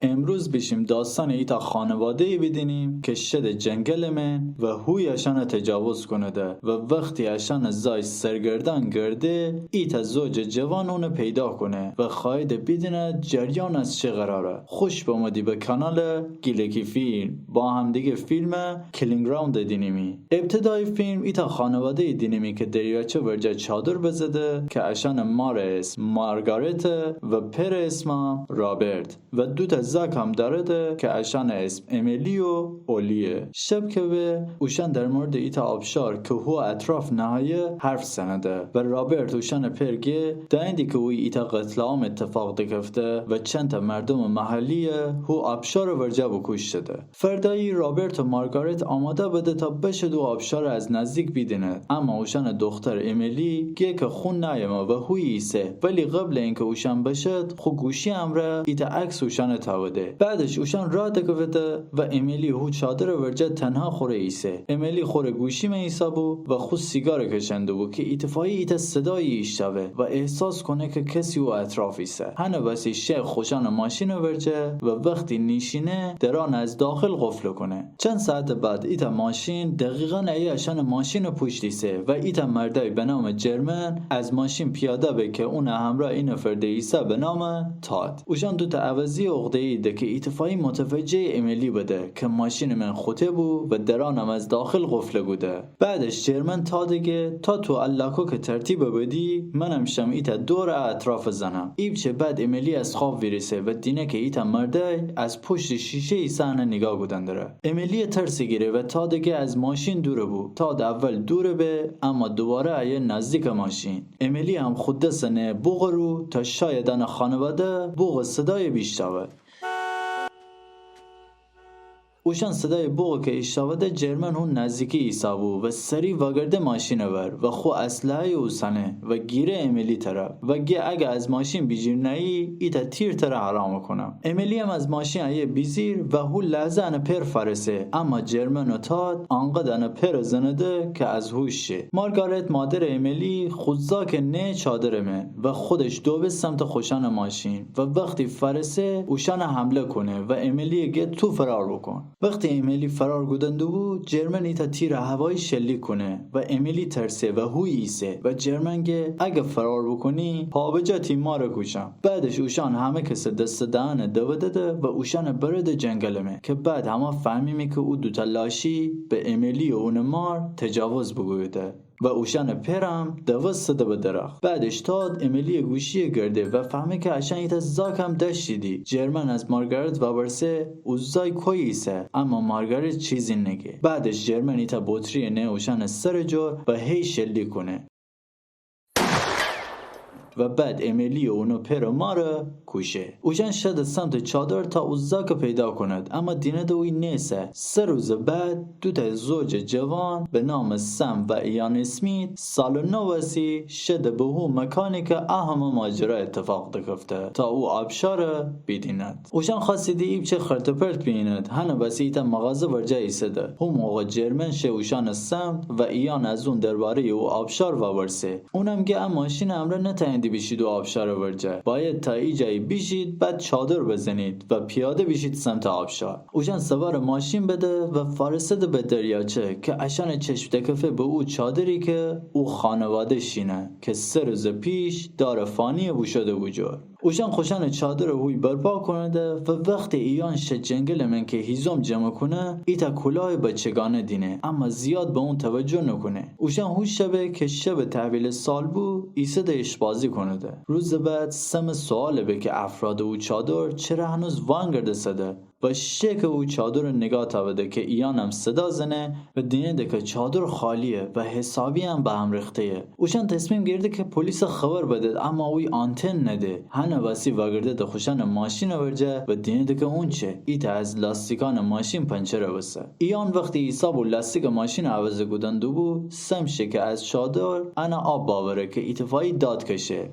امروز بشیم داستان ایتا خانواده‌ای بدینیم که شد جنگل من و هوی اشان تجاوز کنده و وقتی اشان زای سرگردان گرده ایتا زوج جوان اونو پیدا کنه و خواهد بدینه جریان از چه قراره. خوش بامدی به کانال گیلکی فیلم. با هم دیگه فیلم کلینگ راوند دینیمی. ابتدای فیلم ایتا خانواده دینیمی که دریاچه ورجه چادر بزده که اشان مار اسم مارگارت و پر اسم رابرت و دوتا زاک هم داره که اشان اسم امیلی و اولیه. شب که به اوشان در مورد ایتا آبشار که هو اطراف نهایه حرف سنده و رابرت اوشان پرگه دایندی که اوی ایتا قتل عام اتفاق دکفته و چند تا مردم محلیه هو آبشار ورجه بکوش شده. فردایی رابرت و مارگارت آماده بده تا بشه دو آبشار از نزدیک بیدنه، اما اوشان دختر امیلی گه که خون نایما و هوی ایسه، ولی قبل اینکه اوشان بشد خو گوشی امره ایتا عکس اوشان تاوده. بعدش اوشان را دکفته و امیلی هو چادر ورجه تنها خوره ایسه. امیلی خوره گوشی من ایسا بو و خود سیگار کشنده بو که اتفاقی ایتا صدایی ایشتاوه و احساس کنه که کسی او اطراف ایسه. هنه بسی شیخ خوشان ماشین ورجه و وقتی نیشینه دران از داخل قفل کنه. چند ساعت بعد ایتا ماشین دقیقا ایشان ماشین پشت ایسه و ایتا مردای به نام جرمن از ماشین پیاده به که اون همراه این فرده ایسا به نام تاد. اوشان دوتا عوضی عقده ایده که اتفاقی متوجه امیلی بده که ماشین من خوته بو و درانم از داخل قفل بوده. بعدش جرمن تادگه تا تو اللاکو که ترتیب بدی منم شم ایتا دور اطراف زنم. ایبچه بعد امیلی از خواب ویرسه و دینه که ایتا مرده از پشت شیشه ایسا نگاه بودن داره. امیلی ترسی گیره و تادگه از ماشین دوره بو. تاد اول دوره به اما دوباره ایه نزدیک ماشین. امیلی هم خود دستنه بوغ رو تا شایدان خانواده بوغ صدای بیشتاوه. اوشان صدای بوغ که ایشتاوده جرمن هون نزدیکی ایسا بو و سری واگرده ماشین ور و خو اسلحه اوسانه و گیره امیلی طرف و گه اگه از ماشین بیجیر نایی ایتا تیر طرف حرام کنم. امیلی هم از ماشین ایه بیزیر و هو لحظه انه پر فرسه، اما جرمن و تاد آنقدر انه پر زنده که از هوش شه. مارگارت مادر امیلی خودزا که نه چادر من و خودش دو به سمت خوشان ماشین و وقتی فرسه اوشان حمله کنه و امیلی گه تو فرار بکن. وقتی امیلی فرار گودنده بود جرمن ایتا تیر هوایی شلیک کنه و امیلی ترسه و هوی ایسه و جرمن گه اگه فرار بکنی پا بجا تیما رو کشم. بعدش اوشان همه کس دست دهن داده و اوشان برد جنگلمه که بعد همه فهمیمی که او دوتا لاشی به امیلی و اون مار تجاوز بگویده و اوشان پرم دوستده به درخت. بعدش تاد امیلی گوشی گرده و فهمه که اشان ایتا زاک هم داشتیدی. جرمن از مارگارت وابرسه اوزای کوییسه اما مارگارت چیزی نگه. بعدش جرمن ایتا بطری نه اوشان سر جور و هی شلی کنه و بعد امیلی و اونو پر و ماره کوشه. اوشان شد سمت چادر تا اوزاک پیدا کند اما دینه دوی نیسه. 3 روز بعد دوتا زوج جوان به نام سم و ایان اسمیت سال نوسی شد به هو مکانی که اهم ماجرا اتفاق دکفته تا او آبشار بیدیند. اوشان خواستیدی ایب چه خرط پرت بیند هنه بسی ایتا مغازه ورجه ایسده. هم موقع جرمن شه اوشان سمت و ایان از اون درباره او آبشار وابرسه. اونم گه ماشین امره نتایندی بشید و آبشار ورجه باید تا ایجایی بیشید بعد چادر بزنید و پیاده بیشید سمت آبشار. اوشان سوار ماشین بده و فارسده به دریاچه که اشان چشم دکفه به او چادری که او خانواده شینه که 3 روز پیش دار فانی بو شده بوجور. اوشان خوشان چادر هوی برپا کنده و وقت ایان شد جنگل من که هیزم جمع کنه ایتا کلاه بچگانه دینه اما زیاد به اون توجه نکنه. اوشان هوش شبه که شب تحویل سال بو ایسه ده اشبازی کنده. روز بعد سم سواله به که افراد او چادر چرا هنوز وانگرده سده و شک او چادر نگاه تاوده که ایان هم صدا زنه و دینه ده که چادر خالیه و حسابی هم به هم رخته. اوشان تصمیم گرده که پلیس خبر بده اما اوی آنتن نده. هنه واسی واگرده ده خوشان ماشین ورجه و دینه ده که اون چه ایتا از لاستیکان ماشین پنچره بسه. ایان وقتی ایسا بو لاستیک ماشین عوضه گودن دو بو سمشه که از چادر انا آب باوره که اتفاقی داد کشه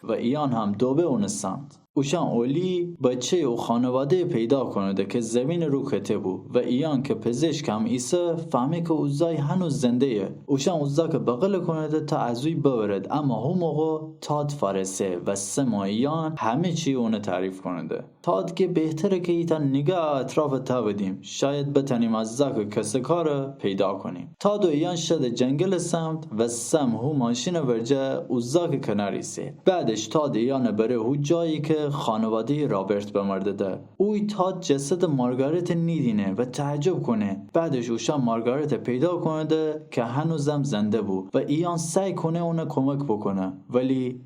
و ایان هم دوبه اون سمت اوشان اولی بچه و خانواده پیدا کنده که زمین رو کته بود و ایان که پزشک هم ایسه فهمه که اوزای هنوز زنده یه. اوشان اوزا که بغل کنده تا ازوی ببرد، اما هم موقع تاد فارسه و سماییان همه چی اونه تعریف کنده. تاد که بهتره که ایتا نگاه اطراف تا بدیم، شاید بتنیم از زاک کسکاره پیدا کنیم. تاد و ایان شده جنگل سمت و سم هو ماشین ورجه اوزاک کناریسه. بعدش تاد ایان بره هو جایی که خانواده رابرت بمرده ده. اوی تاد جسد مارگارت نیدینه و تعجب کنه. بعدش اوشا مارگارت پیدا کنه که هنوزم زنده بود و ایان سعی کنه اونه کمک بکنه، ولی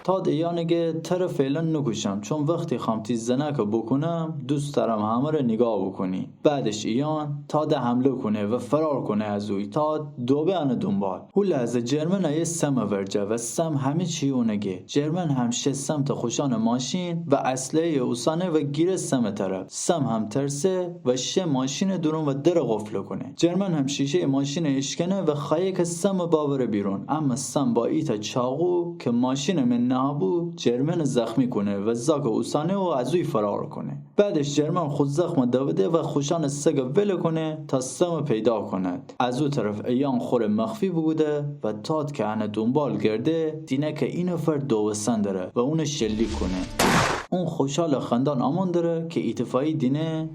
تاد ایانگه تر فعلا نکشم، چون وقتی خامتی زنک بکنم دوست دارم همه رو نگاه بکنی. بعدش ایان تاد حمله کنه و فرار کنه از اوی. تاد دوبه انه دنبال هو لحظه جرمن یه سم ورجه و سم همه چی اونگه. جرمن هم شه سمت خوشان ماشین و اصله اوسانه و گیره سم طرف. سم هم ترسه و شه ماشین درون و در غفله کنه. جرمن هم شیشه ماشین اشکنه و خواهی که سم باور بیرون، اما سم با ایتا چاقو که ماشین من نابو جرمن زخمی کنه و زاک اوسانه و ازوی فرار کنه. بعدش جرمن خود زخم دویده و خوشان سگ ول کنه تا سم پیدا کند. از او طرف ایان خور مخفی بوده و تاد که انه دنبال گرده دینه که این نفر دوستن داره و اون شلیک کنه. اون خوشحال خندان آمان داره که ایتفاقی دینه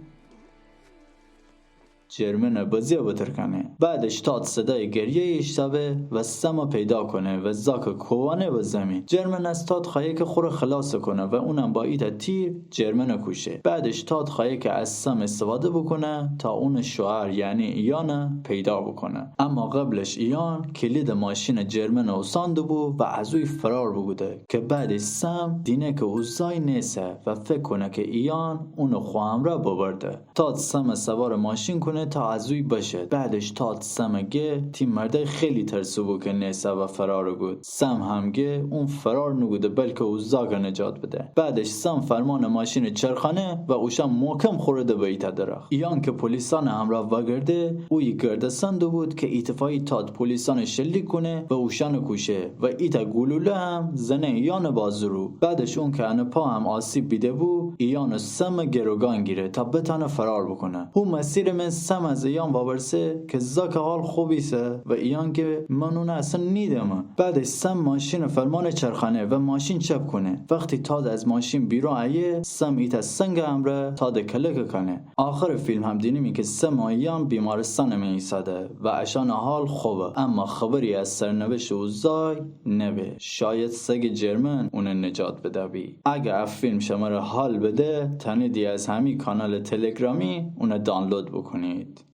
جرمن بازی بترکنه. بعدش تاد صدای گریه اشتبه و سم پیدا کنه و زاک کوانه به زمین. جرمن از تاد خواهی که خور خلاص کنه و اونم با ایتا تیر جرمن کشه. بعدش تاد خواهی که از سم استفاده بکنه تا اون شوهر یعنی ایان پیدا بکنه، اما قبلش ایان کلید ماشین جرمن اوسانده بود و ازوی فرار بوده که بعدش سم دینه که اوزای نیسه و فکر کنه که ایان اونو خواهم را ببرده. تاد سم سوار ماشین کنه تا ازوی باشه. بعدش تاد سمگه تیم مرده خیلی ترسو بود که نیسه و فرار بود. سم همگه اون فرار نگوده بلکه اوزاگا نجات بده. بعدش سم فرمان ماشین چرخانه و اوشا محکم خورده به ایتا درخت. ایان که پلیسان همراه وگرده اوی گردسند بود که اتفاقی تاد پلیسان شلیک کنه و اوشان کشه و ایتا گلوله هم زنه ایان بازرو. بعدش اون که انه پا هم آسیب بیده بود ایان سم گروگان گیره تا بتانه فرار بکنه. اون مسیر من سم از ایان باورسه که زاک حال خوبیسه و ایان که من اون اصلا نیدم. بعدش سم ماشین فرمان چرخانه و ماشین چپ کنه. وقتی تاد از ماشین بیرون آیه سم ایتا سنگ امره تاد کلک کنه. آخر فیلم هم دینیمی که سم ایان بیمارستان می ایستاده و اشان حال خوبه، اما خبری از سرنوشت اوزای نبه. شاید سگ جرمن اون نجات بده بی. اگه فیلم شما رو حال بده تنیدی از همین کانال تلگرامی اون دانلود بکنید.